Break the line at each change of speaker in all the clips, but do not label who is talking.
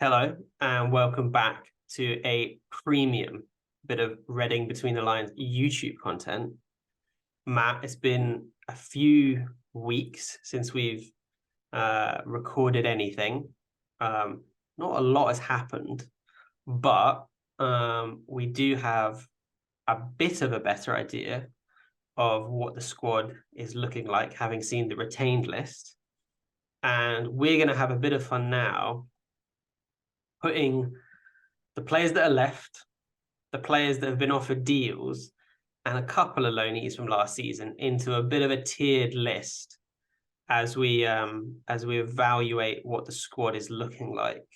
Hello and welcome back to a premium bit of Reading Between the Lines YouTube content. Matt, it's been a few weeks since we've recorded anything. Not a lot has happened, but we do have a bit of a better idea of what the squad is looking like, having seen the retained list. And we're going to have a bit of fun now putting the players that are left, the players that have been offered deals, and a couple of loanees from last season into a bit of a tiered list as we evaluate what the squad is looking like.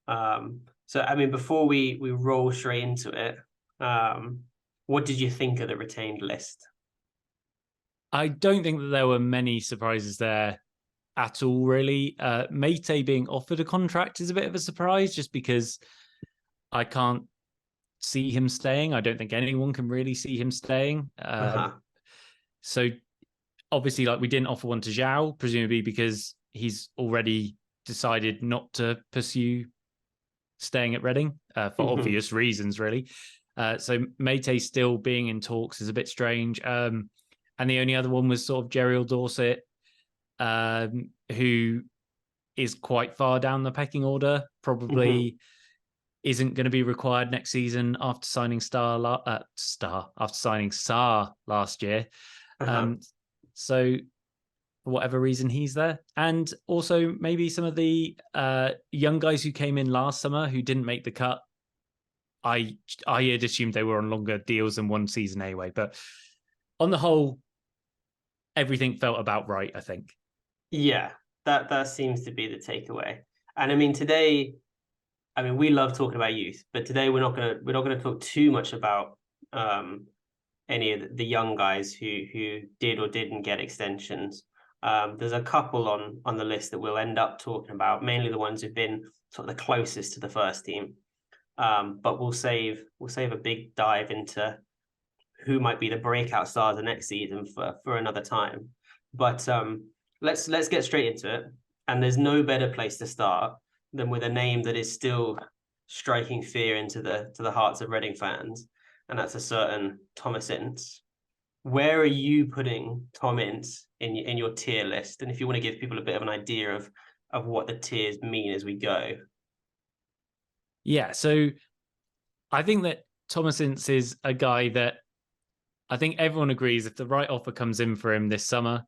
So I mean, before we roll straight into it, what did you think of the retained list?
I don't think that there were many surprises there at all, really. Mate being offered a contract is a bit of a surprise just because I can't see him staying. I don't think anyone can really see him staying. So obviously, like, we didn't offer one to Zhao, presumably because he's already decided not to pursue staying at Reading for obvious reasons, really. So Mate still being in talks is a bit strange. And the only other one was sort of Jeriel Dorset, who is quite far down the pecking order, probably isn't going to be required next season after signing Sarr last year. So for whatever reason, he's there. And also maybe some of the young guys who came in last summer who didn't make the cut. I had assumed they were on longer deals than one season anyway. But on the whole, everything felt about right, I think.
Yeah, that seems to be the takeaway. And I mean, today, I mean, we love talking about youth, but today we're not gonna talk too much about any of the young guys who did or didn't get extensions. There's a couple on the list that we'll end up talking about, mainly the ones who've been sort of the closest to the first team. But we'll save a big dive into who might be the breakout stars the next season for another time. But let's get straight into it. And there's no better place to start than with a name that is still striking fear into the hearts of Reading fans, and that's a certain Thomas Ince. Where are you putting Tom Ince in your tier list? And if you want to give people a bit of an idea of what the tiers mean as we go.
Yeah, so I think that Thomas Ince is a guy that I think everyone agrees if the right offer comes in for him this summer,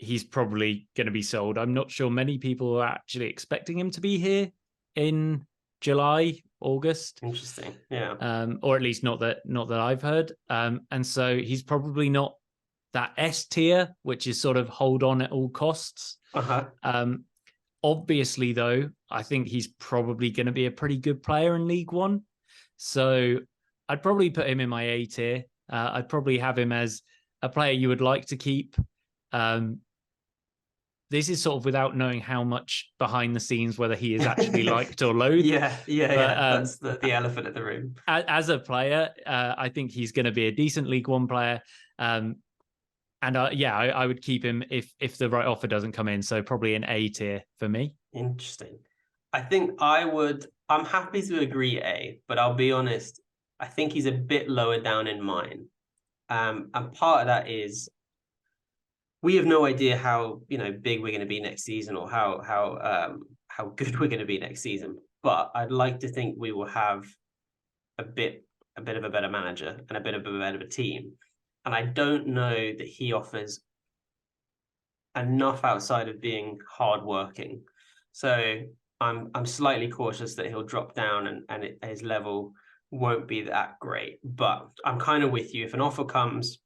he's probably going to be sold. I'm not sure many people are actually expecting him to be here in July, August.
Interesting. Yeah.
Or at least not that I've heard. And so he's probably not that S tier, which is sort of hold on at all costs. Obviously, though, I think he's probably going to be a pretty good player in League One. So I'd probably put him in my A tier. I'd probably have him as a player you would like to keep. This is sort of without knowing how much behind the scenes, whether he is actually liked or loathed.
Yeah. That's the elephant in the room.
As a player, I think he's going to be a decent League One player. I would keep him if the right offer doesn't come in. So probably an A tier for me.
Interesting. I think I'm happy to agree A, but I'll be honest, I think he's a bit lower down in mine. And part of that is we have no idea how big we're going to be next season or how good we're going to be next season. But I'd like to think we will have a bit of a better manager and a bit of a better team. And I don't know that he offers enough outside of being hardworking. So I'm slightly cautious that he'll drop down and his level won't be that great. But I'm kind of with you. If an offer comes,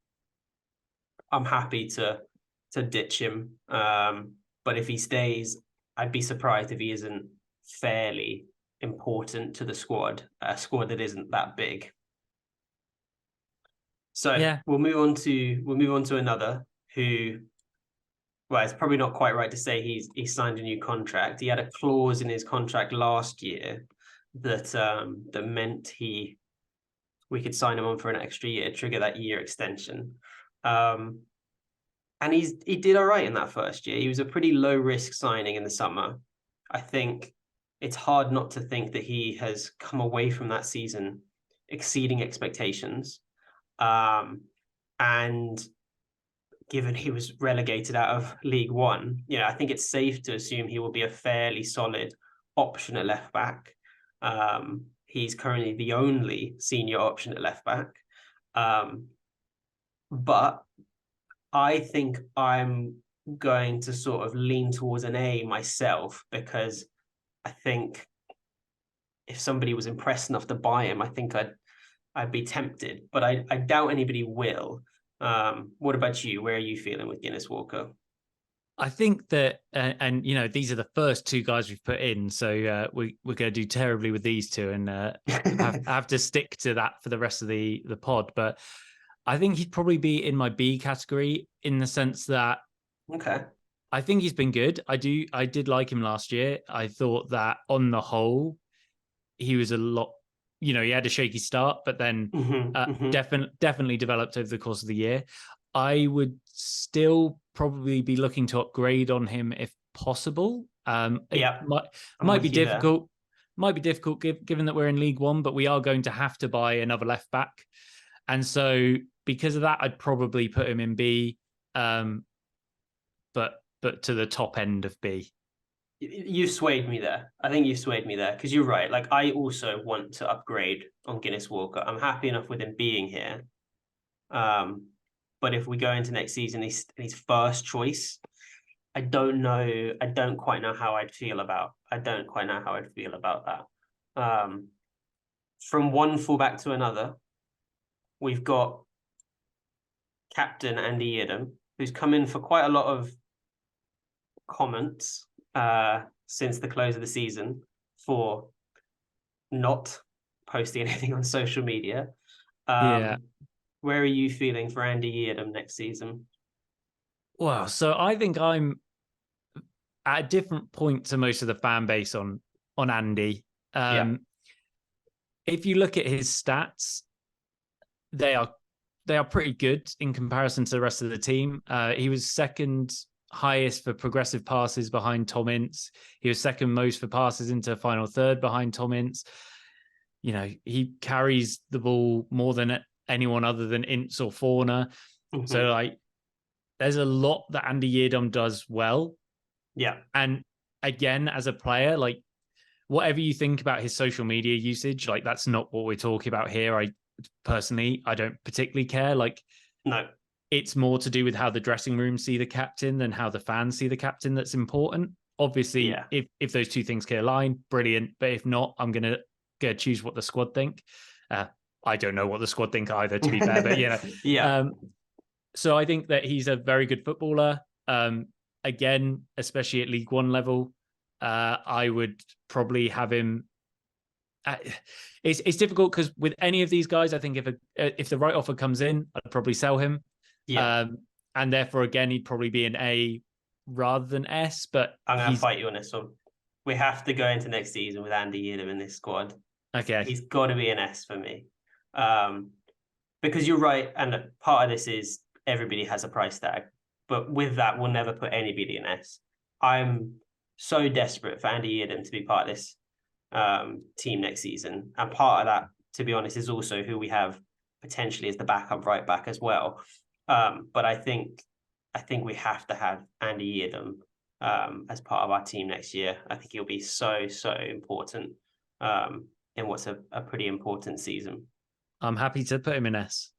I'm happy to ditch him. But if he stays, I'd be surprised if he isn't fairly important to the squad, a squad that isn't that big. So yeah, we'll move on to another who, well, it's probably not quite right to say he signed a new contract. He had a clause in his contract last year that meant we could sign him on for an extra year, trigger that year extension. And he did all right in that first year. He was a pretty low risk signing in the summer. I think it's hard not to think that he has come away from that season exceeding expectations. And given he was relegated out of League One, I think it's safe to assume he will be a fairly solid option at left back. He's currently the only senior option at left back. But I think I'm going to sort of lean towards an A myself, because I think if somebody was impressed enough to buy him, I think I'd be tempted, but I doubt anybody will. What about you? Where are you feeling with Guinness Walker?
I think that, and these are the first two guys we've put in, so we're going to do terribly with these two, and have to stick to that for the rest of the pod. But I think he'd probably be in my B category, in the sense that
Okay.
I think he's been good. I did like him last year. I thought that on the whole, he was a lot. He had a shaky start, but then definitely developed over the course of the year. I would still probably be looking to upgrade on him if possible.
Yeah,
might be difficult. Might be difficult given that we're in League One, but we are going to have to buy another left back, and so because of that, I'd probably put him in B, but to the top end of B.
You swayed me there. I think you swayed me there, because you're right. Like, I also want to upgrade on Guinness Walker. I'm happy enough with him being here. But if we go into next season, he's first choice. I don't know. I don't quite know how I'd feel about. I don't quite know how I'd feel about that. From one fullback to another, we've got captain Andy Yiadom, who's come in for quite a lot of comments since the close of the season for not posting anything on social media.
Yeah.
Where are you feeling for Andy Yiadom next season?
Well, so I think I'm at a different point to most of the fan base on Andy.
Yeah.
If you look at his stats, they are pretty good in comparison to the rest of the team. He was second highest for progressive passes behind Tom Ince. He was second most for passes into final third behind Tom Ince. He carries the ball more than anyone other than Ince or Forner. So there's a lot that Andy Yiadom does well.
Yeah.
And again, as a player, like, whatever you think about his social media usage, like, that's not what we're talking about here. I don't particularly care. Like,
no,
it's more to do with how the dressing room see the captain than how the fans see the captain that's important. Obviously, if those two things can align, brilliant. But if not, I'm gonna choose what the squad think. I don't know what the squad think either, to be fair. But
yeah.
So I think that he's a very good footballer. Again, especially at League One level, I would probably have him. It's difficult because with any of these guys, I think if the right offer comes in, I'd probably sell him.
Yeah.
And therefore, again, he'd probably be an A rather than S. But
I'm going to fight you on this one. We have to go into next season with Andy Yiadom in this squad.
Okay.
He's got to be an S for me. Because you're right. And part of this is everybody has a price tag. But with that, we'll never put anybody in S. I'm so desperate for Andy Yiadom to be part of this team next season. And part of that, to be honest, is also who we have potentially as the backup right back as well. But I think we have to have Andy Yiadom as part of our team next year. I think he'll be so important in what's a pretty important season.
I'm happy to put him in S.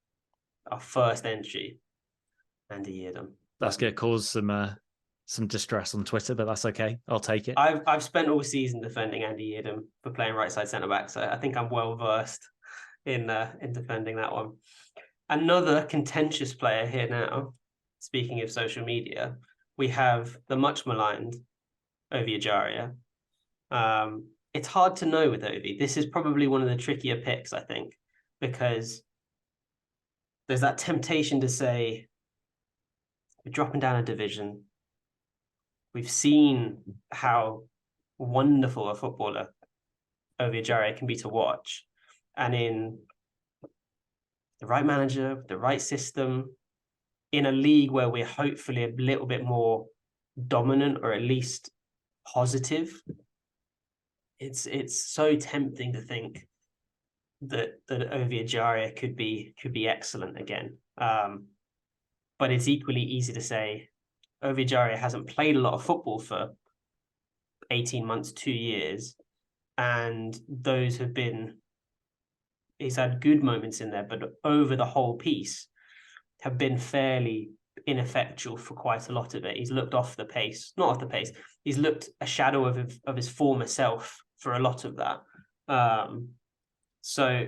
Our first entry, Andy Yiadom.
That's going to cause some distress on Twitter, but that's okay. I'll take it.
I've spent all season defending Andy Yiadom for playing right side centre back, so I think I'm well versed in defending that one. Another contentious player here now. Speaking of social media, we have the much maligned Ovi Ejaria. It's hard to know with Ovi. This is probably one of the trickier picks, I think, because there's that temptation to say we're dropping down a division. We've seen how wonderful a footballer Ovi Ejaria can be to watch, and in the right manager, the right system, in a league where we're hopefully a little bit more dominant or at least positive, it's so tempting to think that Ovie Ejaria could be excellent again. But it's equally easy to say Ovie Ejaria hasn't played a lot of football for 18 months, 2 years, and those have been, he's had good moments in there, but over the whole piece have been fairly ineffectual for quite a lot of it. He's looked off the pace, not off the pace. He's looked a shadow of his former self for a lot of that. So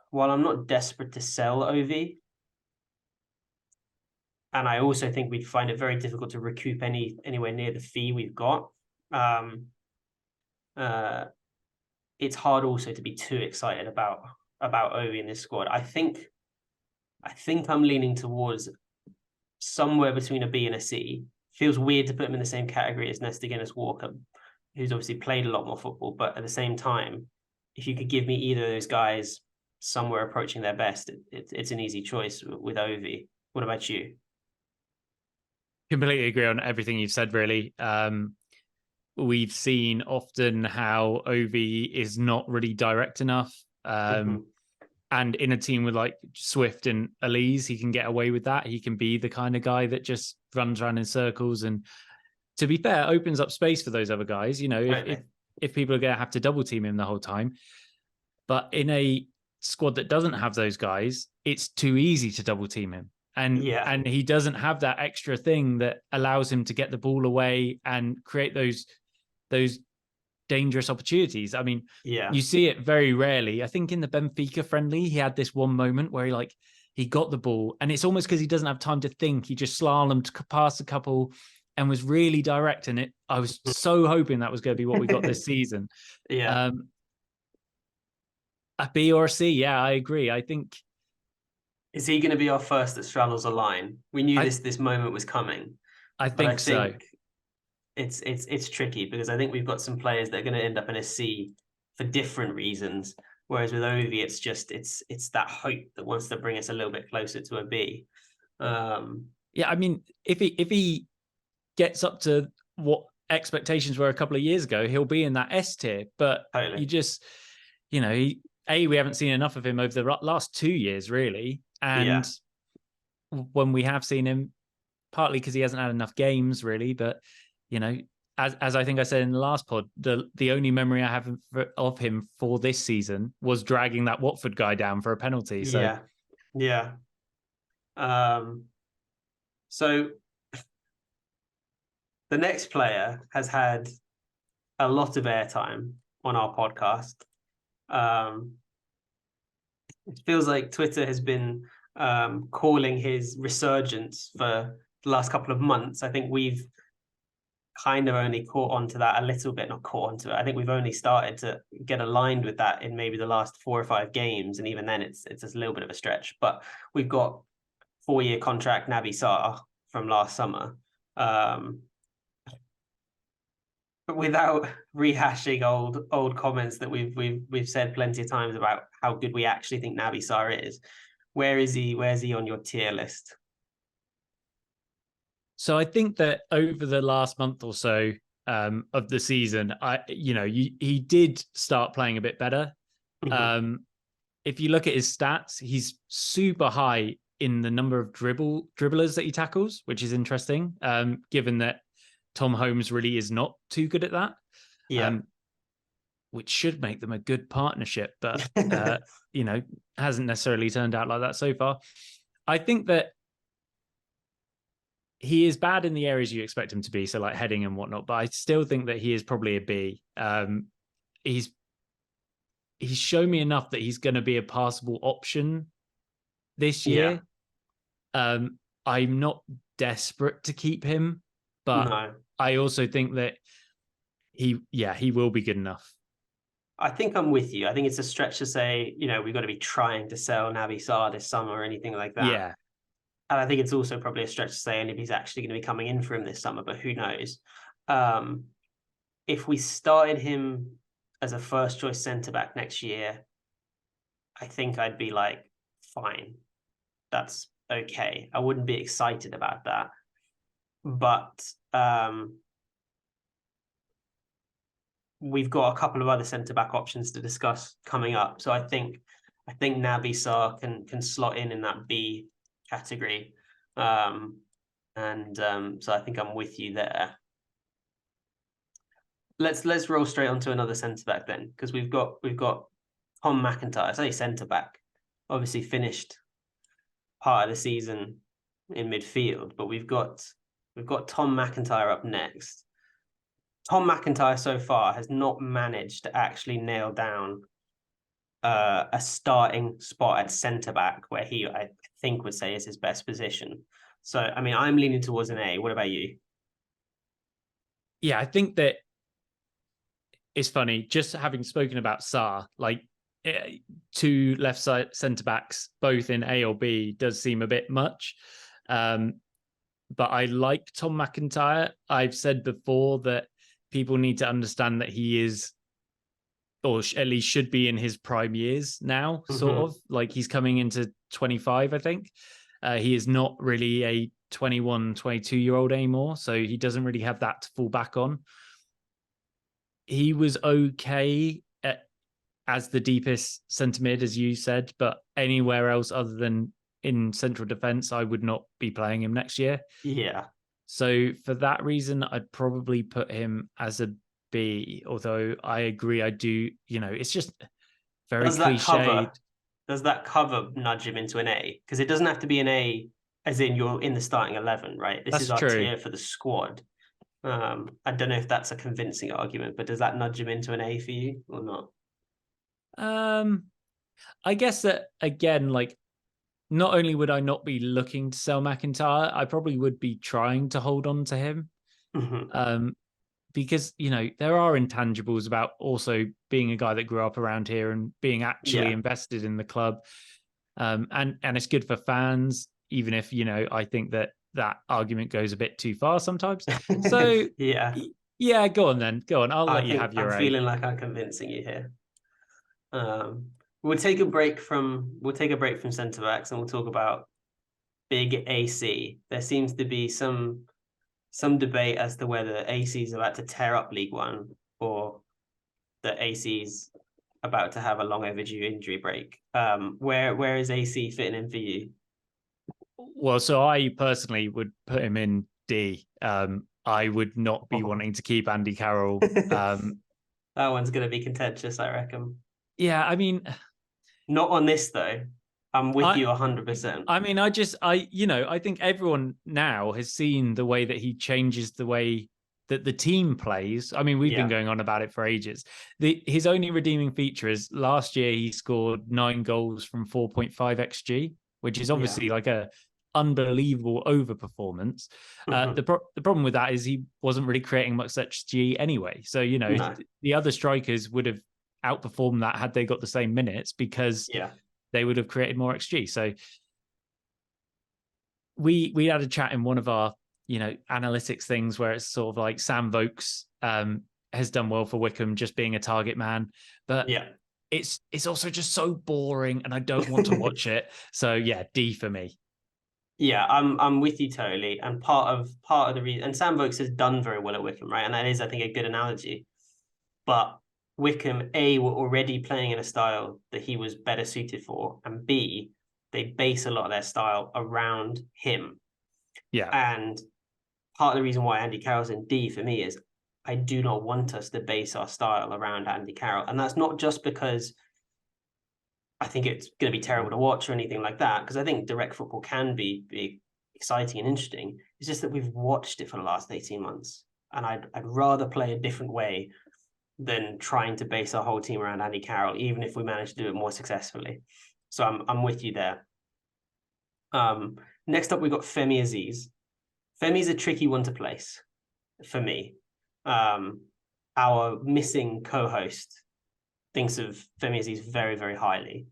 while I'm not desperate to sell Ovie, and I also think we'd find it very difficult to recoup anywhere near the fee we've got. It's hard also to be too excited about Ovie in this squad. I think I'm leaning towards somewhere between a B and a C. Feels weird to put him in the same category as Nesta Guinness-Walker, who's obviously played a lot more football, but at the same time, if you could give me either of those guys somewhere approaching their best, it's an easy choice with Ovie. What about you?
Completely agree on everything you've said, really. We've seen often how Ovie is not really direct enough. And in a team with like Swift and Elise, he can get away with that. He can be the kind of guy that just runs around in circles. And to be fair, opens up space for those other guys. You know, if people are going to have to double team him the whole time. But in a squad that doesn't have those guys, it's too easy to double team him. And he doesn't have that extra thing that allows him to get the ball away and create those dangerous opportunities. I mean, you see it very rarely. I think in the Benfica friendly, he had this one moment where he got the ball, and it's almost because he doesn't have time to think. He just slalomed past a couple and was really direct in it. I was so hoping that was going to be what we got this season. A B or a C, yeah, I agree. I think.
Is he going to be our first that straddles a line? We knew this moment was coming.
I think so.
It's tricky because I think we've got some players that are going to end up in a C for different reasons. Whereas with Ovie, it's that hope that wants to bring us a little bit closer to a B.
Yeah, I mean, if he gets up to what expectations were a couple of years ago, he'll be in that S tier. But you just, we haven't seen enough of him over the last 2 years, really. And when we have seen him, partly because he hasn't had enough games, really, but as I think I said in the last pod, the only memory I have of him for this season was dragging that Watford guy down for a penalty. So
so the next player has had a lot of airtime on our podcast. It feels like Twitter has been calling his resurgence for the last couple of months. I think we've kind of only caught onto that a little bit, not caught onto it. I think we've only started to get aligned with that in maybe the last 4 or 5 games, and even then it's a little bit of a stretch. But we've got 4-year contract Naby Sarr from last summer. But without rehashing old comments that we've said plenty of times about how good we actually think Naby Sarr is, where's he on your tier list?
So I think that over the last month or so of the season, he did start playing a bit better. If you look at his stats, he's super high in the number of dribblers that he tackles, which is interesting, given that Tom Holmes really is not too good at that. Which should make them a good partnership, but hasn't necessarily turned out like that so far. I think that he is bad in the areas you expect him to be, so like heading and whatnot, but I still think that he is probably a B. He's shown me enough that he's going to be a passable option this year. I'm not desperate to keep him, but I also think that he will be good enough.
I think I'm with you. I think it's a stretch to say, we've got to be trying to sell Naby Sarr this summer or anything like that.
Yeah.
And I think it's also probably a stretch to say if he's actually going to be coming in for him this summer, but who knows? If we started him as a first choice centre-back next year, I think I'd be like, fine, that's okay. I wouldn't be excited about that. But we've got a couple of other centre-back options to discuss coming up. So I think Naby Sarr can slot in that B category. So I think I'm with you there. Let's roll straight onto another centre-back then, because we've got Tom McIntyre. I say centre-back, obviously finished part of the season in midfield, but we've got Tom McIntyre up next. Tom McIntyre so far has not managed to actually nail down a starting spot at centre back, where I think would say is his best position. So I mean, I'm leaning towards an A. What about you?
Yeah, I think that it's funny, just having spoken about Sarr, like two left side centre backs, both in A or B, does seem a bit much. But I like Tom McIntyre. I've said before that people need to understand that he is, or at least should be, in his prime years now, sort of. Like, he's coming into 25, I think. He is not really a 21, 22-year-old anymore, so he doesn't really have that to fall back on. He was okay as the deepest centre mid, as you said, but anywhere else other than in central defence, I would not be playing him next year.
Yeah.
So for that reason, I'd probably put him as a B, although I agree, I do, it's just very cliched.
Does that cover nudge him into an A? Because it doesn't have to be an A as in you're in the starting 11, right? This
That's
is our
true.
tier for the squad. I don't know if that's a convincing argument, but does that nudge him into an A for you or not?
I guess that, again, like, not only would I not be looking to sell McIntyre, I probably would be trying to hold on to him. Because, there are intangibles about also being a guy that grew up around here and being actually invested in the club. And it's good for fans, even if, I think that argument goes a bit too far sometimes. So yeah, go on then. Go on. I'll let you have your
I'm feeling like I'm convincing you here. We'll take a break from centre backs and we'll talk about big AC. There seems to be some debate as to whether AC is about to tear up League One or that AC is about to have a long overdue injury break. Where is AC fitting in for you?
Well, so I personally would put him in D. I would not be wanting to keep Andy Carroll.
That one's going to be contentious, I reckon.
Yeah, I mean,
not on this though. I'm with you 100%.
I mean, I think everyone now has seen the way that he changes the way that the team plays. I mean, we've been going on about it for ages. His only redeeming feature is last year he scored 9 goals from 4.5 XG, which is obviously like a unbelievable overperformance. The problem with that is he wasn't really creating much XG anyway. So, the other strikers would have outperformed that had they got the same minutes, because they would have created more XG. So we had a chat in one of our, analytics things where it's sort of like Sam Vokes has done well for Wickham just being a target man. But it's also just so boring and I don't want to watch it. So yeah, D for me.
Yeah, I'm with you totally. And part of the reason, and Sam Vokes has done very well at Wickham, right? And that is, I think, a good analogy. But Wickham, A, were already playing in a style that he was better suited for, and B, they base a lot of their style around him.
Yeah.
And part of the reason why Andy Carroll's in D for me is I do not want us to base our style around Andy Carroll. And that's not just because I think it's going to be terrible to watch or anything like that, because I think direct football can be exciting and interesting. It's just that we've watched it for the last 18 months. And I'd rather play a different way than trying to base our whole team around Andy Carroll, even if we manage to do it more successfully. So I'm with you there. Next up, we've got Femi Aziz. Femi's a tricky one to place for me. Our missing co-host thinks of Femi Aziz very, very highly.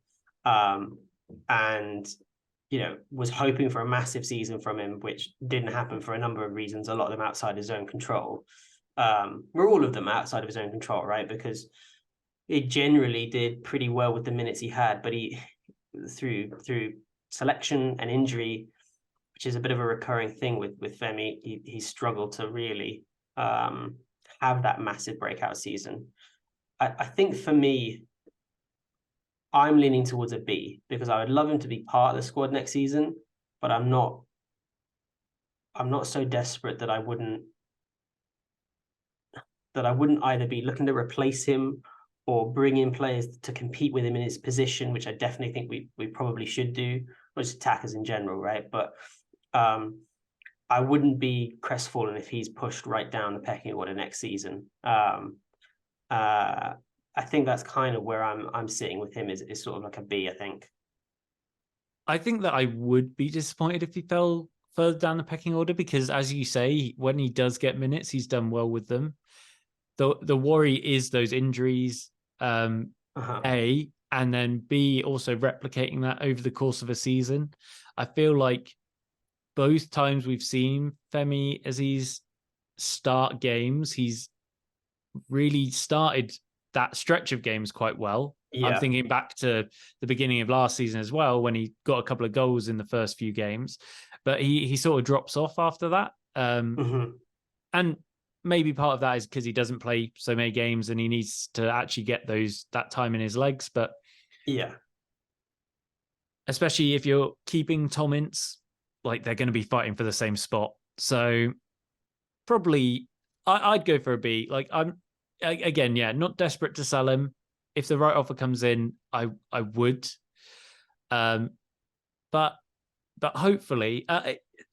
And, was hoping for a massive season from him, which didn't happen for a number of reasons, a lot of them outside his own control. Were all of them outside of his own control, right? Because he generally did pretty well with the minutes he had, but he, through selection and injury, which is a bit of a recurring thing with Femi, he struggled to really have that massive breakout season. I think for me, I'm leaning towards a B because I would love him to be part of the squad next season, but I'm not so desperate that I wouldn't either be looking to replace him or bring in players to compete with him in his position, which I definitely think we probably should do, or just attackers in general, right? But I wouldn't be crestfallen if he's pushed right down the pecking order next season. I think that's kind of where I'm sitting with him is sort of like a B, I think.
I think that I would be disappointed if he fell further down the pecking order because, as you say, when he does get minutes, he's done well with them. The worry is those injuries, A, and then B, also replicating that over the course of a season. I feel like both times we've seen Femi as he's start games, he's really started that stretch of games quite well. I'm thinking back to the beginning of last season as well, when he got a couple of goals in the first few games, but he sort of drops off after that. And maybe part of that is because he doesn't play so many games and he needs to actually get that time in his legs. But
yeah,
especially if you're keeping Tom Ince, like they're going to be fighting for the same spot. So probably I'd go for a B. Like again, yeah, not desperate to sell him. If the right offer comes in, I would. But hopefully,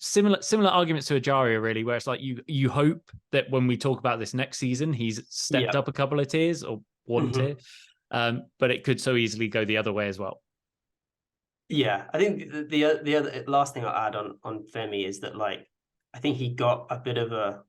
similar arguments to Ajaria, really, where it's like you hope that when we talk about this next season, he's stepped up a couple of tiers or one tier, but it could so easily go the other way as well.
Yeah, I think the other last thing I'll add on Femi is that like I think he got a bit of a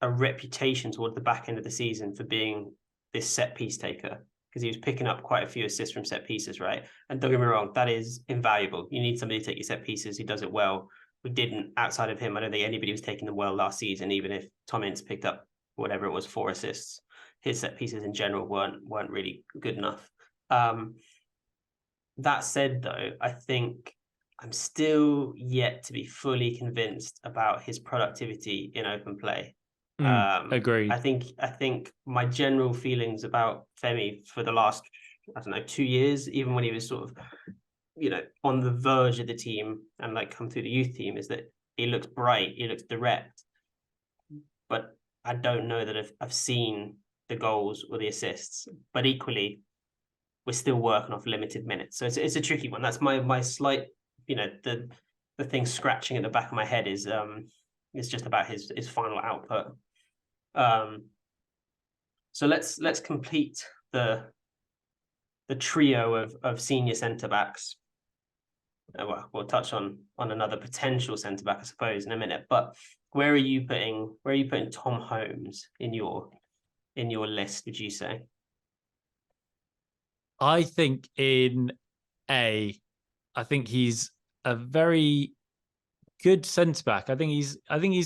reputation toward the back end of the season for being this set piece taker because he was picking up quite a few assists from set pieces, right? And don't get me wrong, that is invaluable. You need somebody to take your set pieces who does it well. We didn't, outside of him, I don't think anybody was taking them well last season, even if Tom Ince picked up whatever it was, 4 assists. His set pieces in general weren't really good enough. That said, though, I think I'm still yet to be fully convinced about his productivity in open play.
Agreed.
I think my general feelings about Femi for the last, I don't know, 2 years, even when he was sort of, on the verge of the team and like come through the youth team, is that he looks bright, he looks direct, but I don't know that I've seen the goals or the assists. But equally, we're still working off limited minutes, so it's a tricky one. That's my slight, the thing scratching at the back of my head is just about his final output. So let's complete the trio of senior centre backs. Well, we'll touch on another potential centre back, I suppose, in a minute. But where are you putting Tom Holmes in your list? Would you say?
I think in A, I think he's a very good centre back. I think he's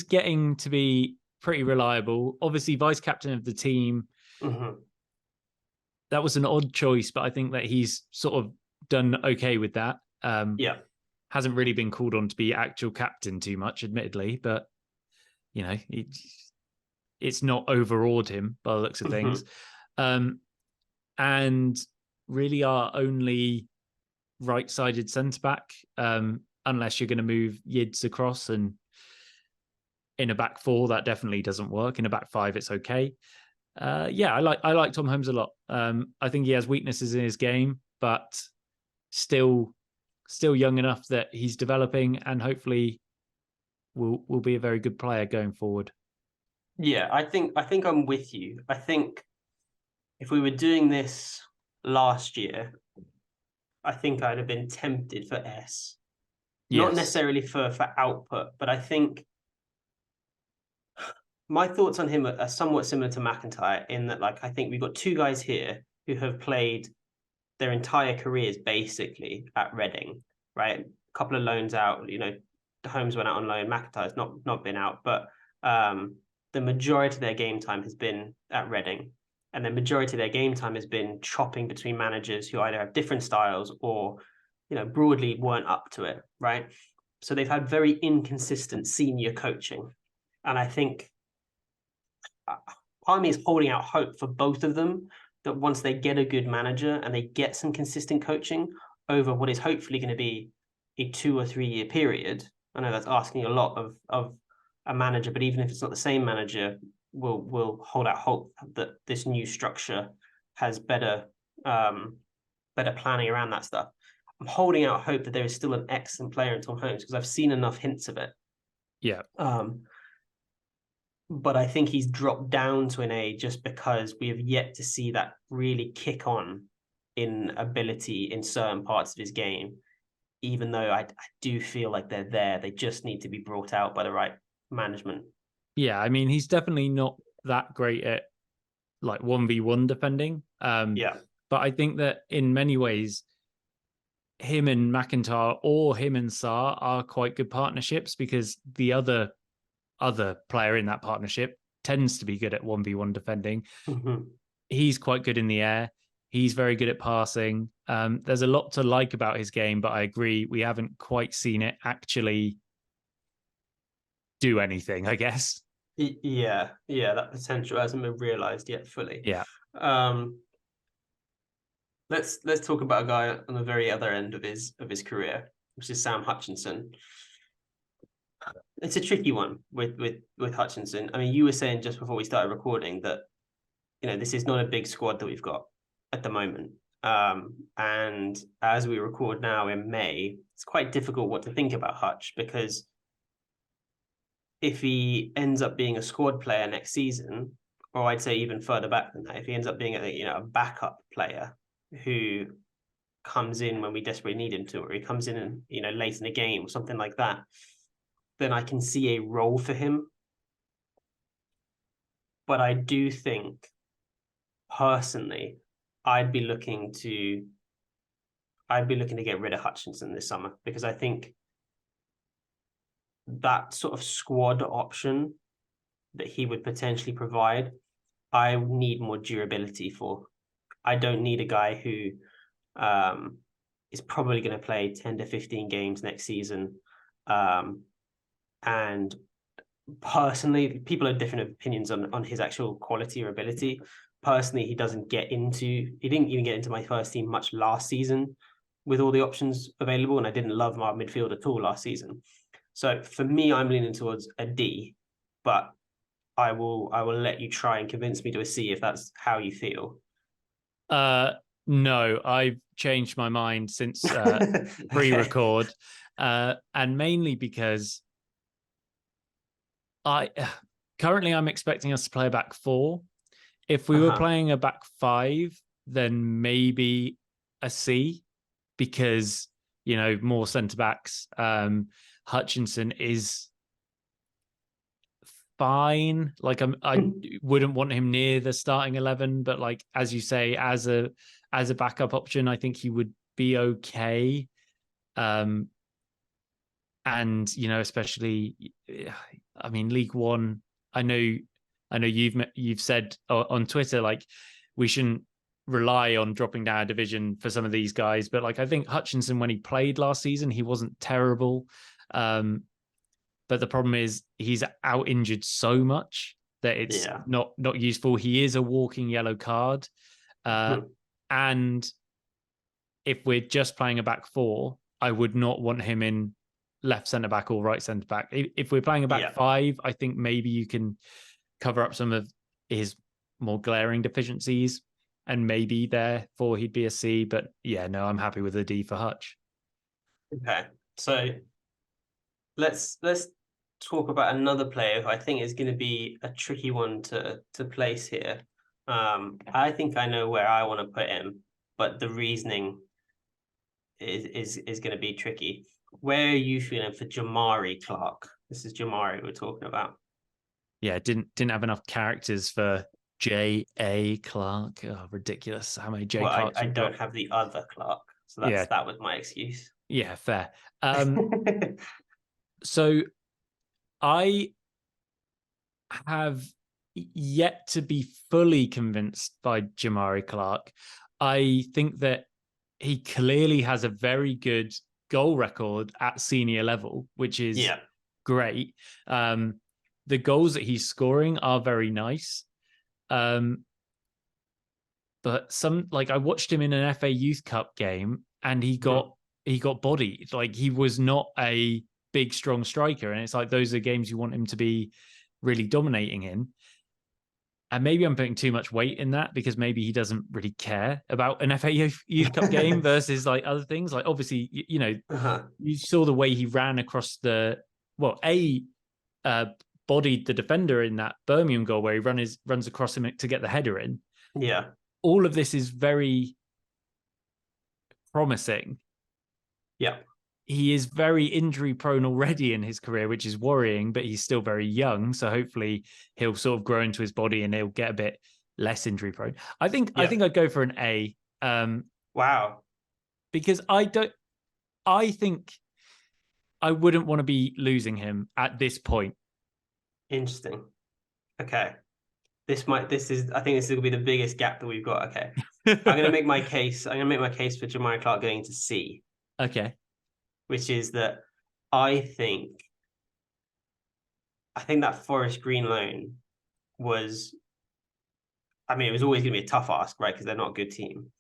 getting to be pretty reliable. Obviously, vice captain of the team. That was an odd choice, but I think that he's sort of done okay with that. Hasn't really been called on to be actual captain too much, admittedly, but it's not overawed him by the looks of things. And really our only right-sided centre-back, unless you're going to move Yids across, and in a back four, that definitely doesn't work. In a back five, it's okay. I like Tom Holmes a lot. I think he has weaknesses in his game, but still young enough that he's developing and hopefully will be a very good player going forward.
Yeah, I think I'm with you. I think if we were doing this last year, I think I'd have been tempted for S. Not necessarily for output, but I think my thoughts on him are somewhat similar to McIntyre in that, like, I think we've got two guys here who have played their entire careers basically at Reading, right? A couple of loans out, Holmes went out on loan, McIntyre's not been out, but the majority of their game time has been at Reading. And the majority of their game time has been chopping between managers who either have different styles or, broadly weren't up to it, right? So they've had very inconsistent senior coaching. And I think part of me is holding out hope for both of them, that once they get a good manager and they get some consistent coaching over what is hopefully going to be a 2 or 3 year period. I know that's asking a lot of a manager, but even if it's not the same manager, we'll hold out hope that this new structure has better planning around that stuff. I'm holding out hope that there is still an excellent player in Tom Holmes because I've seen enough hints of it.
Yeah.
But I think he's dropped down to an A just because we have yet to see that really kick on in ability in certain parts of his game, even though I do feel like they're there. They just need to be brought out by the right management.
Yeah, I mean, he's definitely not that great at like 1v1 defending.
Yeah.
But I think that in many ways, him and McIntyre or him and Sarr are quite good partnerships because the other player in that partnership tends to be good at 1v1 defending.
Mm-hmm.
He's quite good in the air. He's very good at passing. There's a lot to like about his game, but I agree we haven't quite seen it actually do anything, I guess.
Yeah, that potential hasn't been realized yet fully.
Yeah.
Let's talk about a guy on the very other end of his career, which is Sam Hutchinson. It's a tricky one with Hutchinson. I mean, you were saying just before we started recording that this is not a big squad that we've got at the moment. And as we record now in May, it's quite difficult what to think about Hutch because if he ends up being a squad player next season, or I'd say even further back than that, if he ends up being a backup player who comes in when we desperately need him to, or he comes in and late in the game or something like that, then I can see a role for him. But I do think personally, I'd be looking to get rid of Hutchinson this summer because I think that sort of squad option that he would potentially provide, I need more durability for. I don't need a guy who is probably going to play 10 to 15 games next season. And personally, people have different opinions on his actual quality or ability. Personally, he didn't even get into my first team much last season with all the options available, and I didn't love my midfield at all last season. So for me, I'm leaning towards a D, but I will let you try and convince me to a C if that's how you feel.
No, I've changed my mind since pre-record, and mainly because currently I'm expecting us to play a back four. If we were playing a back five, then maybe a C, because more centre backs. Hutchinson is fine. Like I wouldn't want him near the starting 11, but like as you say, as a backup option, I think he would be okay. And especially, I mean, League One. I know you've said on Twitter like we shouldn't rely on dropping down a division for some of these guys, but like I think Hutchinson, when he played last season, he wasn't terrible. But the problem is he's out injured so much that it's not useful. He is a walking yellow card. And if we're just playing a back four, I would not want him in left centre back or right centre back. If we're playing a back five, I think maybe you can cover up some of his more glaring deficiencies, and maybe therefore he'd be a C. But yeah, no, I'm happy with a D for Hutch.
Okay, so let's talk about another player who I think is going to be a tricky one to place here. I think I know where I want to put him, but the reasoning is going to be tricky. Where are you feeling for Jamari Clark? This is Jamari we're talking about.
Yeah, didn't have enough characters for J.A. Clark. Oh, ridiculous. How many J Clarks?
I don't have the other Clark, so that was my excuse.
Yeah, fair. So I have yet to be fully convinced by Jamari Clark. I think that he clearly has a very good goal record at senior level, which is great. The goals that he's scoring are very nice. But I watched him in an FA Youth Cup game, and he got bodied. Like, he was not a big, strong striker, and it's like those are games you want him to be really dominating in. And maybe I'm putting too much weight in that, because maybe he doesn't really care about an FA Youth Cup game versus like other things. Like, obviously, you saw the way he ran across bodied the defender in that Birmingham goal, where he runs across him to get the header in.
Yeah.
All of this is very promising.
Yeah.
He is very injury prone already in his career, which is worrying, but he's still very young. So hopefully he'll sort of grow into his body and he'll get a bit less injury prone. I think I'd go for an A.
Wow.
Because I think I wouldn't want to be losing him at this point.
Interesting. Okay. I think this is going to be the biggest gap that we've got. Okay. I'm going to make my case. I'm going to make my case for Jamari Clark going to C.
Okay.
Which is that I think that Forest Green loan was, it was always going to be a tough ask, right? Because they're not a good team.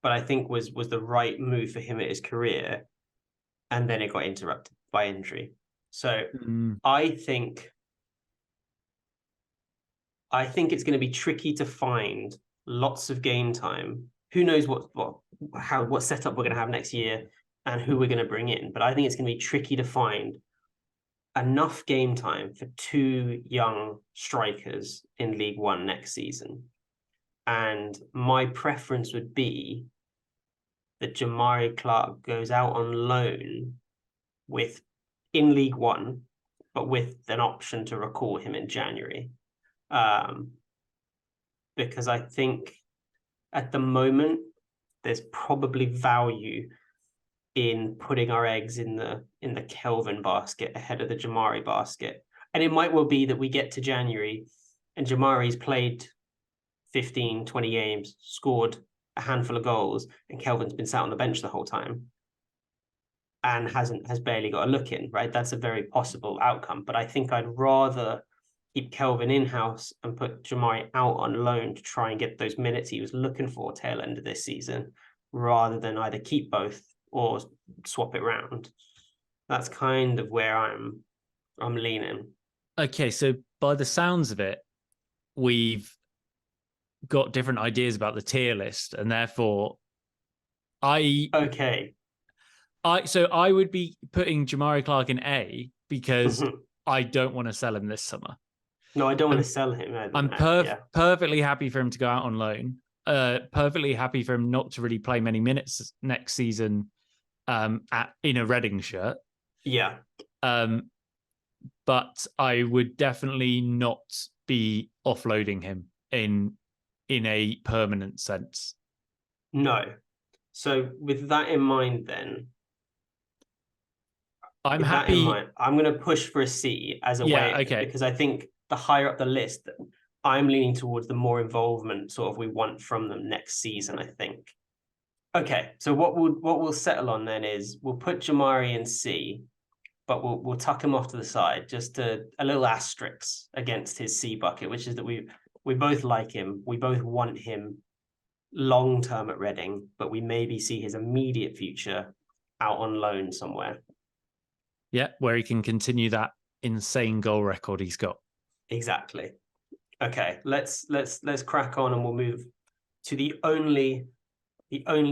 But I think was the right move for him at his career. And then it got interrupted by injury. So I think it's going to be tricky to find lots of game time. Who knows what setup we're going to have next year and who we're going to bring in. But I think it's going to be tricky to find enough game time for two young strikers in League One next season. And my preference would be that Jamari Clark goes out on loan in League One, but with an option to recall him in January. Because I think at the moment there's probably value in putting our eggs in the Kelvin basket ahead of the Jamari basket. And it might well be that we get to January and Jamari's played 15, 20 games, scored a handful of goals, and Kelvin's been sat on the bench the whole time and has barely got a look in, right? That's a very possible outcome. But I think I'd rather keep Kelvin in-house and put Jamari out on loan to try and get those minutes he was looking for tail end of this season, rather than either keep both or swap it around. That's kind of where I'm leaning.
Okay, so by the sounds of it, we've got different ideas about the tier list, and therefore I would be putting Jamari Clark in A, because I don't want to sell him this summer.
No, I don't want to sell him.
I'm perfectly happy for him to go out on loan. Perfectly happy for him not to really play many minutes next season in a Reading shirt.
Yeah.
But I would definitely not be offloading him in a permanent sense.
No. So with that in mind, then
I'm happy.
I'm going to push for a C as a way,
okay.
Because I think the higher up the list, I'm leaning towards the more involvement sort of we want from them next season, I think. Okay, so what we'll settle on then is we'll put Jamari in C, but we'll tuck him off to the side, just a little asterisk against his C bucket, which is that we both like him, we both want him long term at Reading, but we maybe see his immediate future out on loan somewhere.
Yeah, where he can continue that insane goal record he's got.
Exactly. Okay, let's crack on, and we'll move to the only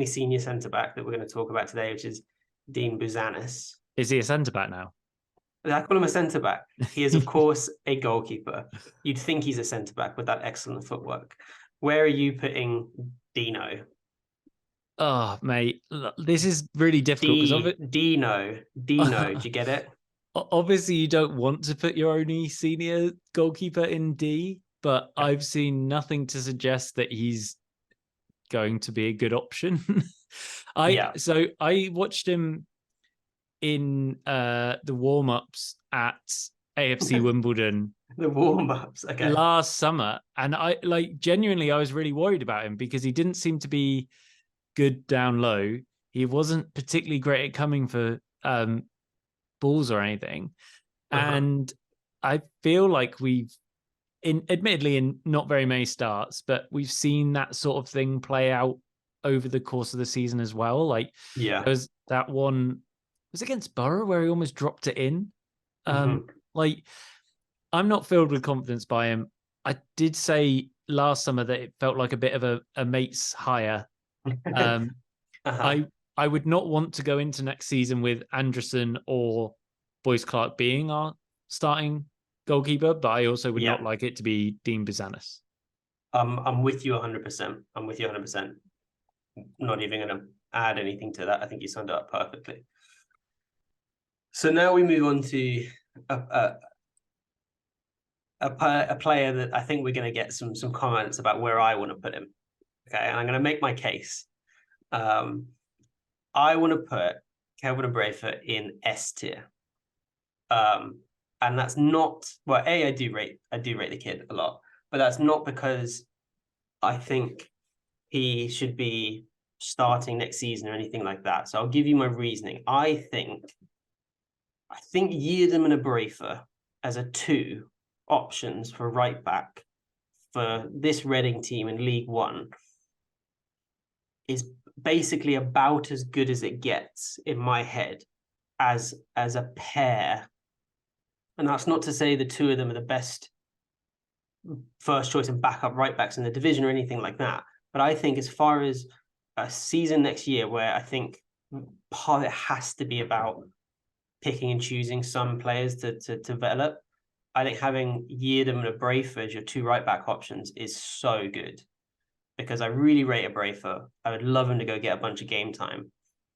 senior centre back that we're going to talk about today, which is Dean Bouzanis.
Is he a centre back now?
I call him a centre back. He is, of course, a goalkeeper. You'd think he's a centre back with that excellent footwork. Where are you putting Dino?
Oh, mate, this is really difficult.
Dino, do you get it?
Obviously, you don't want to put your only senior goalkeeper in D, but yeah. I've seen nothing to suggest that he's going to be a good option. So I watched him in the warm-ups at AFC Wimbledon.
The warm-ups, okay.
Last summer, and I genuinely I was really worried about him because he didn't seem to be good down low. He wasn't particularly great at coming for balls or anything. And I feel like we've admittedly in not very many starts, but we've seen that sort of thing play out over the course of the season as well. Like
Yeah.
there was that one, was it against Borough where he almost dropped it in.
Mhm.
Like I'm not filled with confidence by him. I did say last summer that it felt like a bit of a mate's hire. Um,
Uh-huh.
I would not want to go into next season with Anderson or Boyce Clark being our starting goalkeeper, but I also would not
Yeah.
like it to be Dean Bizanis.
I'm with you 100%. I'm with you 100%. Not even going to add anything to that. I think you summed it up perfectly. So now we move on to a, a player that I think we're going to get some comments about where I want to put him. Okay, and I'm going to make my case. I want to put Kelvin Abrafa in S tier. And that's not, well, I do rate the kid a lot, but that's not because I think he should be starting next season or anything like that. So I'll give you my reasoning. I think Yiadom and Abrafa as a two options for right back for this Reading team in League One is basically about as good as it gets in my head as a pair. And that's not to say the two of them are the best first choice and backup right backs in the division or anything like that. But I think as far as a season next year, where I think part of it has to be about picking and choosing some players to develop, I think having Yiadom and Abrafa as your two right back options is so good, because I really rate Abrafa. I would love him to go get a bunch of game time,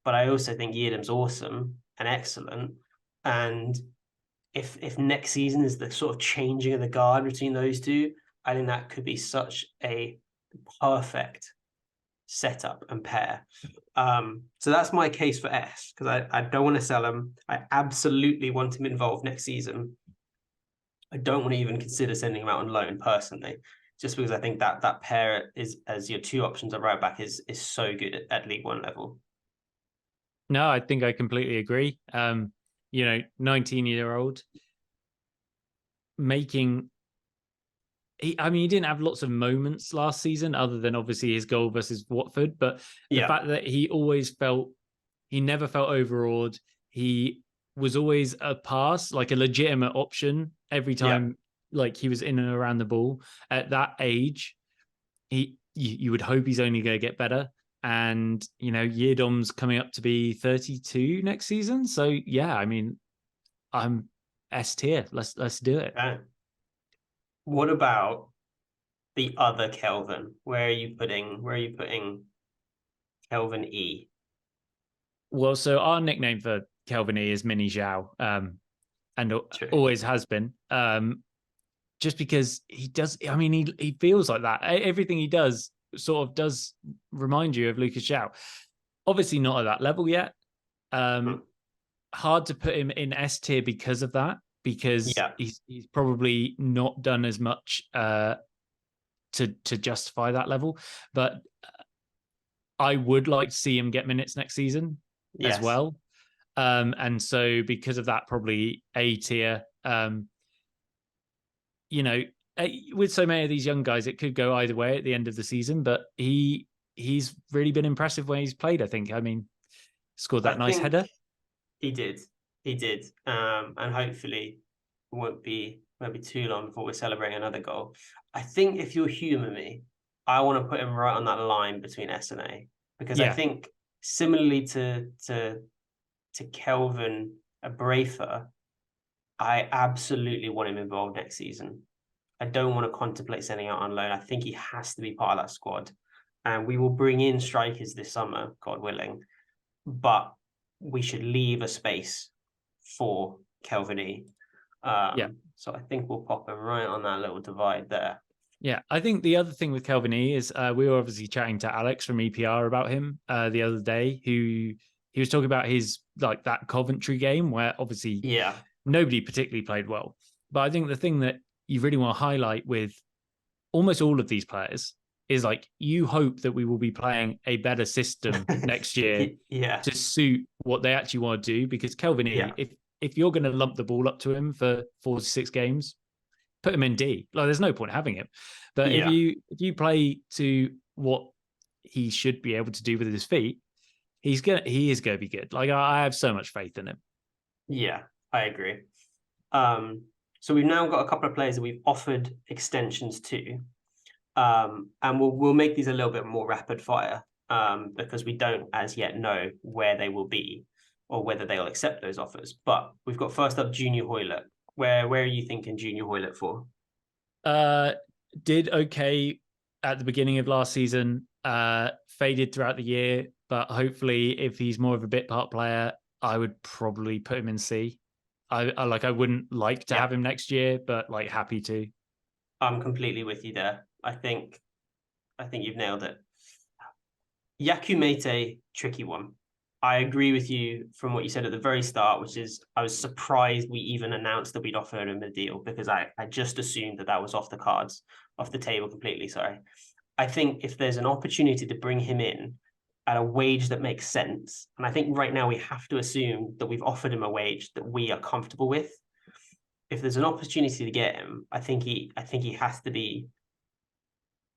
but I also think Yiadom's awesome and excellent. And if next season is the sort of changing of the guard between those two, I think that could be such a perfect setup and pair. So that's my case for S, because I don't want to sell him. I absolutely want him involved next season. I don't want to even consider sending him out on loan personally, just because I think that pair is as your two options at right back is so good at League One level.
No, I think I completely agree. 19-year-old making he didn't have lots of moments last season other than obviously his goal versus Watford, but the fact that he never felt overawed. He was always a pass, like a legitimate option every time, like he was in and around the ball. At that age, you would hope he's only going to get better. And Yeardom's coming up to be 32 next season, so yeah, I mean, I'm S tier. Let's do it.
What about the other Kelvin? Where are you putting Kelvin E?
Well, so our nickname for Kelvin E is Mini Zhao, and
True.
always has been. Just because he does, I mean, he feels like that. Everything he does sort of does remind you of Lucas Zhao. Obviously, not at that level yet. Hard to put him in S tier because of that, because he's probably not done as much to justify that level. But I would like to see him get minutes next season as well. And so because of that, probably A tier. With so many of these young guys, it could go either way at the end of the season. But he's really been impressive when he's played. I think. I mean, scored that nice header.
He did. And hopefully it won't be too long before we're celebrating another goal. I think if you'll humour me, I want to put him right on that line between S and A, because I think similarly to Kelvin Abrafa, I absolutely want him involved next season. I don't want to contemplate sending out on loan. I think he has to be part of that squad. And we will bring in strikers this summer, God willing. But we should leave a space for Kelvin E. So I think we'll pop him right on that little divide there.
Yeah, I think the other thing with Kelvin E is we were obviously chatting to Alex from EPR about him the other day, who he was talking about his like that Coventry game where obviously nobody particularly played well. But I think the thing that you really want to highlight with almost all of these players is like you hope that we will be playing a better system next year to suit what they actually want to do. Because Kelvin E, if you're going to lump the ball up to him for 4 to 6 games, put him in D. Like, there's no point having him. But
Yeah.
if you play to what he should be able to do with his feet, he is gonna be good. Like, I have so much faith in him.
Yeah, I agree. So we've now got a couple of players that we've offered extensions to. And we'll make these a little bit more rapid fire, because we don't as yet know where they will be or whether they'll accept those offers. But we've got first up Junior Hoylett. Where are you thinking Junior Hoylett for?
Did okay at the beginning of last season, faded throughout the year, but hopefully if he's more of a bit part player, I would probably put him in C. I wouldn't like to have him next year, but like happy to.
I'm completely with you there. I think you've nailed it. Yaku Mete, tricky one. I agree with you from what you said at the very start, which is I was surprised we even announced that we'd offered him a deal, because I just assumed that was off the cards, off the table completely, sorry. I think if there's an opportunity to bring him in at a wage that makes sense, and I think right now we have to assume that we've offered him a wage that we are comfortable with. If there's an opportunity to get him, I think he has to be,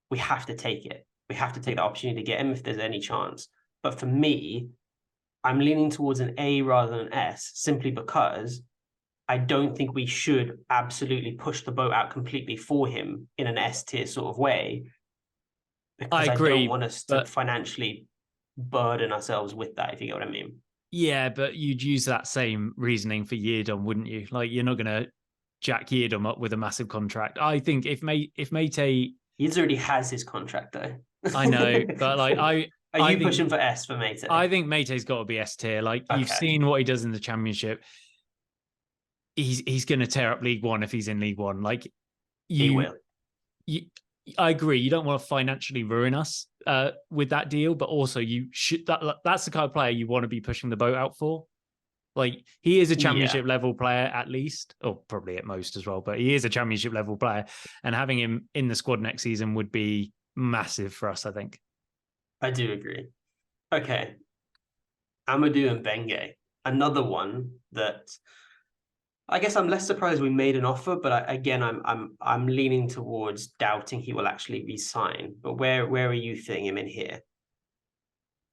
we have to take it. We have to take the opportunity to get him if there's any chance. But for me, I'm leaning towards an A rather than an S, simply because I don't think we should absolutely push the boat out completely for him in an S tier sort of way, because
I agree,
don't want us to financially burden ourselves with that, if you get what I mean.
Yeah, but you'd use that same reasoning for Yeardom, wouldn't you? Like, you're not going to jack Yeardom up with a massive contract. I think if Mate,
he already has his contract though.
I know, but like
are you pushing for S for Mate?
I think Mate's got to be S tier. Like, you've seen what he does in the Championship. He's going to tear up League One if he's in League One. Like,
he will.
I agree. You don't want to financially ruin us with that deal, but also you should. That's the kind of player you want to be pushing the boat out for. Like, he is a championship level player at least, or probably at most as well, but he is a championship level player, and having him in the squad next season would be massive for us, I think.
I do agree. Okay. Amadou and Benge, another one that I guess I'm less surprised we made an offer, but I'm leaning towards doubting he will actually resign. But where are you thinking him in here?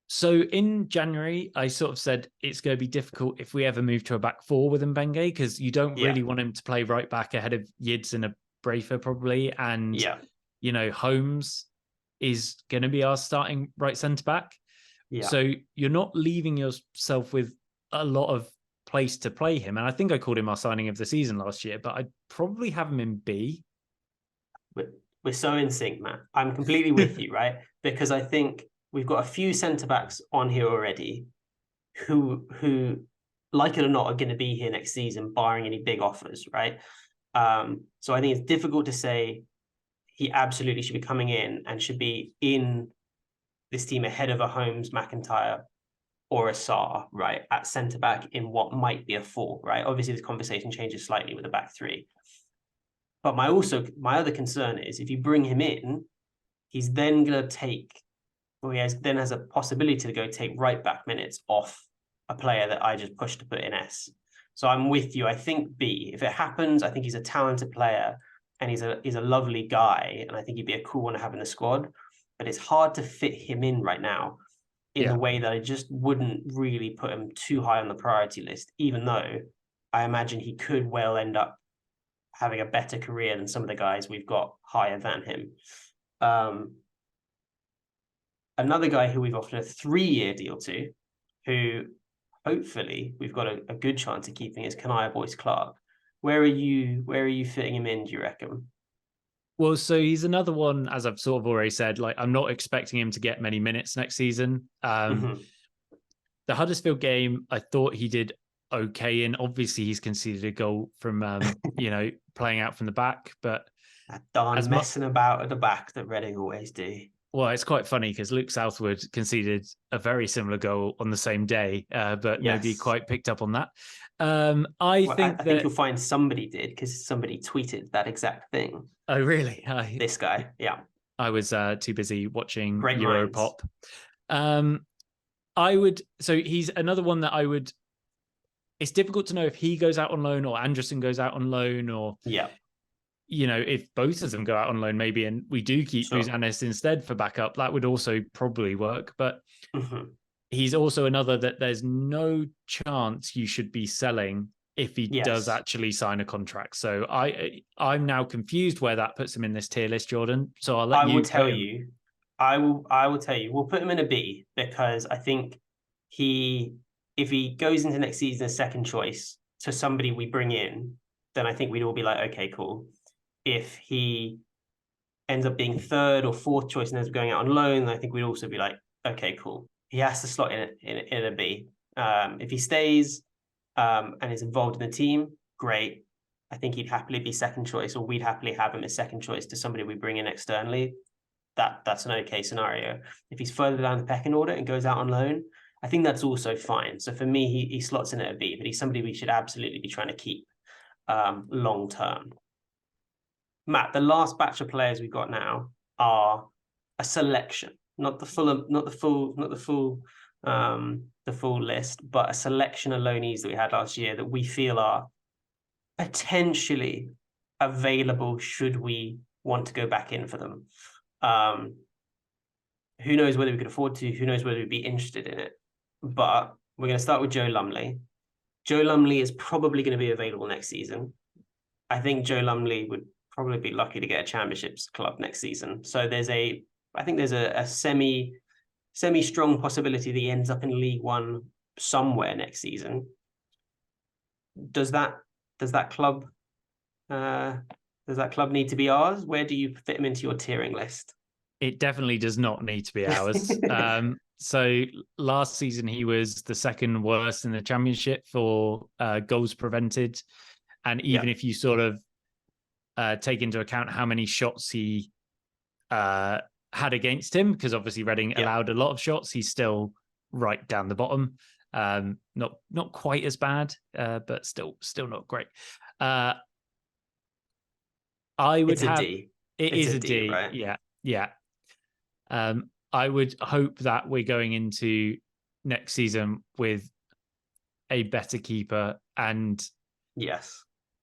So in January, I sort of said it's going to be difficult if we ever move to a back four with Mbenge, because you don't really want him to play right back ahead of Yids and a Brafer probably. And, you know, Holmes is going to be our starting right centre back. So you're not leaving yourself with a lot of place to play him. And I think I called him our signing of the season last year, but I'd probably have him in B.
We're so in sync, Matt. I'm completely with you, right? Because I think we've got a few centre backs on here already who, like it or not, are going to be here next season, barring any big offers, right? So I think it's difficult to say he absolutely should be coming in and should be in this team ahead of a Holmes, McIntyre, or a Sarr, right, at centre back in what might be a four, right? Obviously, this conversation changes slightly with a back three. But my other concern is if you bring him in, he's then going to take, or then has a possibility to go take right back minutes off a player that I just pushed to put in S. So I'm with you. I think B. If it happens, I think he's a talented player and he's a lovely guy, and I think he'd be a cool one to have in the squad. But it's hard to fit him in right now in the way that I just wouldn't really put him too high on the priority list, even though I imagine he could well end up having a better career than some of the guys we've got higher than him. Another guy who we've offered a 3-year deal to, who hopefully we've got a good chance of keeping, is Kanaya Boyce Clark. Where are you fitting him in, do you reckon?
Well, so he's another one, as I've sort of already said, like, I'm not expecting him to get many minutes next season. The Huddersfield game, I thought he did okay in. Obviously, he's conceded a goal from, playing out from the back, but
that darn messing about at the back that Reading always do.
Well, it's quite funny because Luke Southwood conceded a very similar goal on the same day, but nobody quite picked up on that. I think
you'll find somebody did, because somebody tweeted that exact thing.
Oh, really?
This guy, yeah.
I was too busy watching
Great
Europop. So he's another one that I would. It's difficult to know if he goes out on loan or Anderson goes out on loan, or if both of them go out on loan, maybe, and we do keep
Sure.
Buzanis instead for backup, that would also probably work. But
Mhm.
he's also another that there's no chance you should be selling if he does
Yes.
actually sign a contract. So I'm now confused where that puts him in this tier list, Jordan. So I'll let
I will
you put
tell
him.
you, I will tell you, we'll put him in a B because I think he, if he goes into next season as second choice to somebody we bring in, then I think we'd all be like, okay, cool. If he ends up being third or fourth choice and ends up going out on loan, I think we'd also be like, okay, cool. He has to slot in a B. If he stays and is involved in the team, great. I think he'd happily be second choice, or we'd happily have him as second choice to somebody we bring in externally. That's an okay scenario. If he's further down the pecking order and goes out on loan, I think that's also fine. So for me, he slots in at a B, but he's somebody we should absolutely be trying to keep long term. Matt, the last batch of players we've got now are a selection, not the full list, but a selection of loanees that we had last year that we feel are potentially available should we want to go back in for them. Who knows whether we could afford to, who knows whether we'd be interested in it. But we're going to start with Joe Lumley. Joe Lumley is probably going to be available next season. I think Joe Lumley would probably be lucky to get a championships club next season. So I think there's a semi strong possibility that he ends up in League One somewhere next season. Does that club need to be ours? Where do you fit him into your tiering list?
It definitely does not need to be ours. So last season he was the second worst in the championship for goals prevented, and even if you sort of take into account how many shots he had against him, because obviously Reading allowed a lot of shots, he's still right down the bottom. Not quite as bad, but still not great. I would
it's
have
a D.
it
It's
is
a
a
D,
D,
right?
yeah. I would hope that we're going into next season with a better keeper, and
Yes.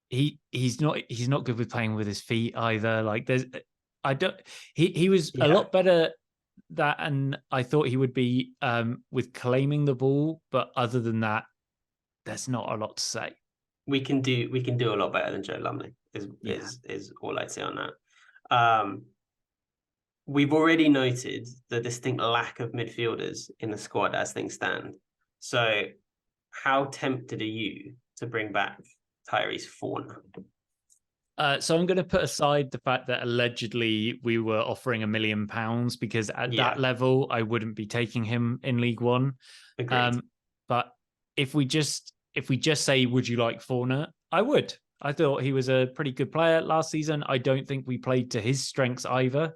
he's not good with playing with his feet either. Like there's I don't he was a
Yeah.
lot better that, and I thought he would be with claiming the ball, but other than that, there's not a lot to say.
We can do a lot better than Joe Lumley
Yeah.
is all I'd say on that. We've already noted the distinct lack of midfielders in the squad as things stand. So how tempted are you to bring back Tyrese Forner?
So I'm going to put aside the fact that allegedly we were offering £1 million, because at that level I wouldn't be taking him in League One.
Agreed.
But if we just say, would you like Forner? I would. I thought he was a pretty good player last season. I don't think we played to his strengths either.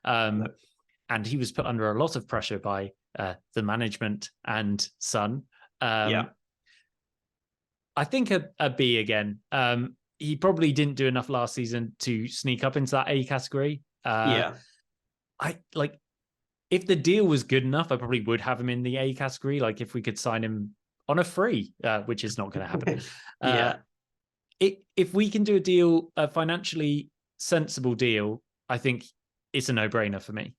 And he was put under a lot of pressure by the management and Son. I think a B again. He probably didn't do enough last season to sneak up into that A category. I like, if the deal was good enough, I probably would have him in the A category. Like if we could sign him on a free, which is not going to happen. If we can do a deal, a financially sensible deal, I think it's a no-brainer for me.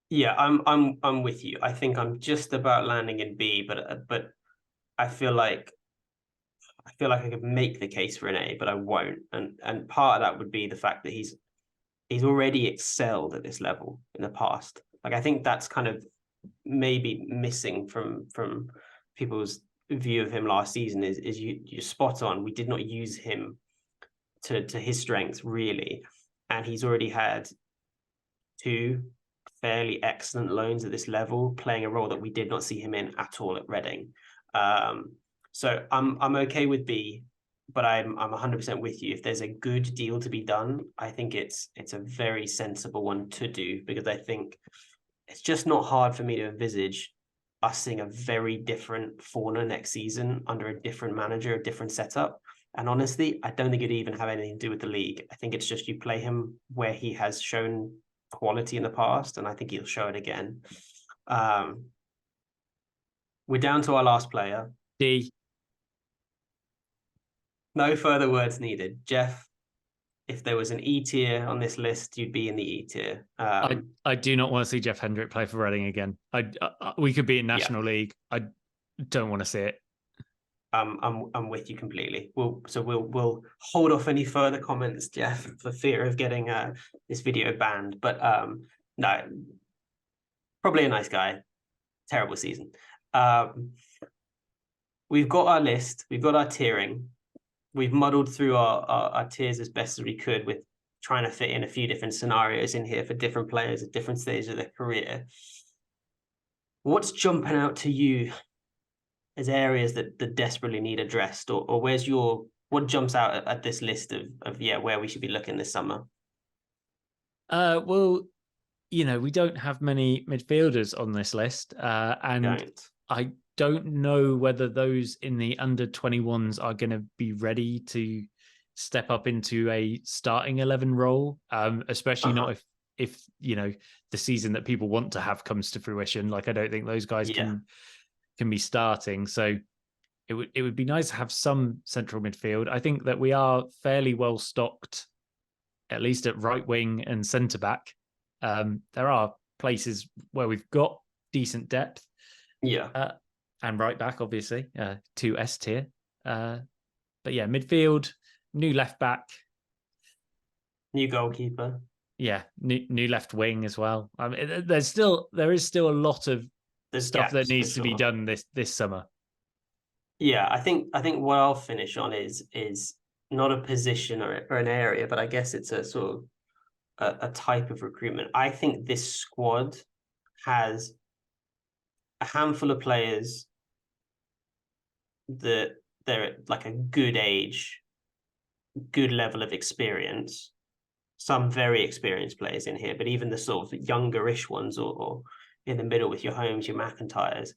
Yeah, I'm with you. I think I'm just about landing in B, but I feel like I could make the case for an A, but I won't. And part of that would be the fact that he's already excelled at this level in the past. Like I think that's kind of maybe missing from people's view of him last season is you're spot on. We did not use him to his strengths really, and he's already had two fairly excellent loans at this level, playing a role that we did not see him in at all at Reading. So I'm okay with B, but I'm 100% with you. If there's a good deal to be done, I think it's a very sensible one to do, because I think it's just not hard for me to envisage us seeing a very different Fauna next season under a different manager, a different setup. And honestly, I don't think it'd even have anything to do with the league. I think it's just you play him where he has shown quality in the past, and I think he'll show it again. We're down to our last player.
D.
No further words needed. Jeff, if there was an E tier on this list, you'd be in the E tier.
I do not want to see Jeff Hendrick play for Reading again. We could be in National League. I don't want to see it.
I'm with you completely. We'll hold off any further comments, Jeff, for fear of getting this video banned. But no, probably a nice guy. Terrible season. We've got our list. We've got our tiering. We've muddled through our tiers as best as we could with trying to fit in a few different scenarios in here for different players at different stages of their career. What's jumping out to you as areas that desperately need addressed, or what jumps out at this list of where we should be looking this summer?
Well, we don't have many midfielders on this list, and I don't know whether those in the under 21s are going to be ready to step up into a starting 11 role, especially not if the season that people want to have comes to fruition. Like, I don't think those guys can be starting. So it would be nice to have some central midfield. I think that we are fairly well stocked, at least at right wing and centre back. There are places where we've got decent depth. And right back, obviously, to S tier. But yeah, midfield, new left back,
new goalkeeper.
Yeah, new left wing as well. I mean, there is still a lot of stuff that needs to be done this summer.
Yeah, I think what I'll finish on is not a position or an area, but I guess it's a sort of a type of recruitment. I think this squad has a handful of players that they're at like a good age, good level of experience. Some very experienced players in here, but even the sort of younger-ish ones or in the middle with your Holmes, your McIntyres,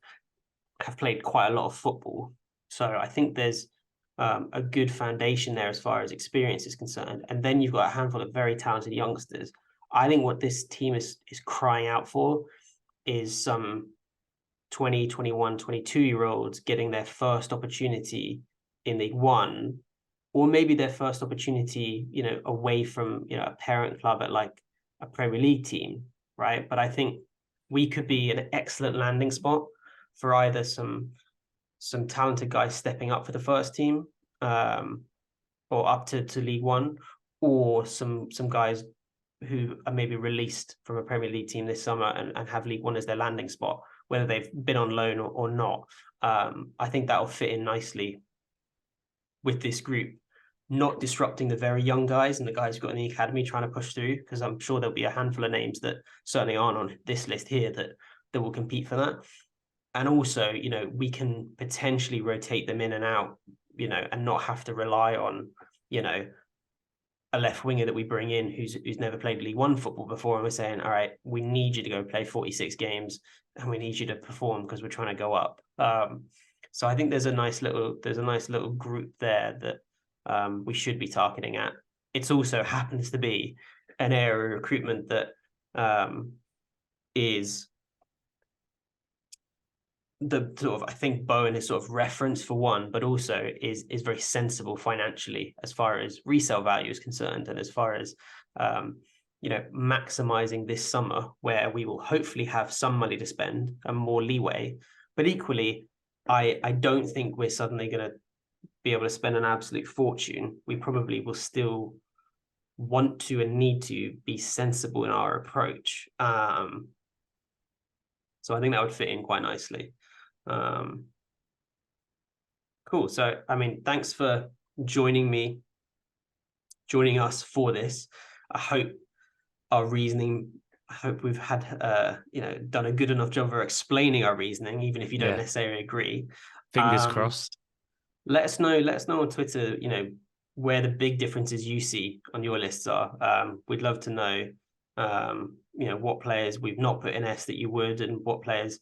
have played quite a lot of football. So I think there's a good foundation there as far as experience is concerned. And then you've got a handful of very talented youngsters. I think what this team is crying out for is some 20, 21, 22-year-olds getting their first opportunity in League One, or maybe their first opportunity, away from, a parent club at like a Premier League team, right? But I think we could be an excellent landing spot for either some talented guys stepping up for the first team, or up to League One, or some guys who are maybe released from a Premier League team this summer and have League One as their landing spot, whether they've been on loan or not. I think that'll fit in nicely with this group, not disrupting the very young guys and the guys who've got in the academy trying to push through, because I'm sure there'll be a handful of names that certainly aren't on this list here that will compete for that. And also, we can potentially rotate them in and out, and not have to rely on, a left winger that we bring in who's never played League One football before, and we're saying, all right, we need you to go play 46 games and we need you to perform because we're trying to go up. So I think there's a nice little group there that we should be targeting at. It also happens to be an area of recruitment that is the sort of, I think Bowen is sort of reference for one, but also is very sensible financially as far as resale value is concerned, and as far as maximizing this summer, where we will hopefully have some money to spend and more leeway. But equally, I don't think we're suddenly going to be able to spend an absolute fortune. We probably will still want to and need to be sensible in our approach. So I think that would fit in quite nicely. Cool. So, I mean, thanks for joining us for this. I hope we've had, done a good enough job of explaining our reasoning, even if you don't necessarily agree.
Fingers crossed.
Let us know on Twitter, where the big differences you see on your lists are. We'd love to know, what players we've not put in S that you would, and what players,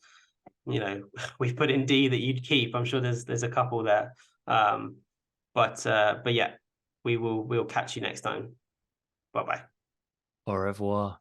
we've put in D that you'd keep. I'm sure there's a couple there. But yeah, we'll catch you next time. Bye-bye.
Au revoir.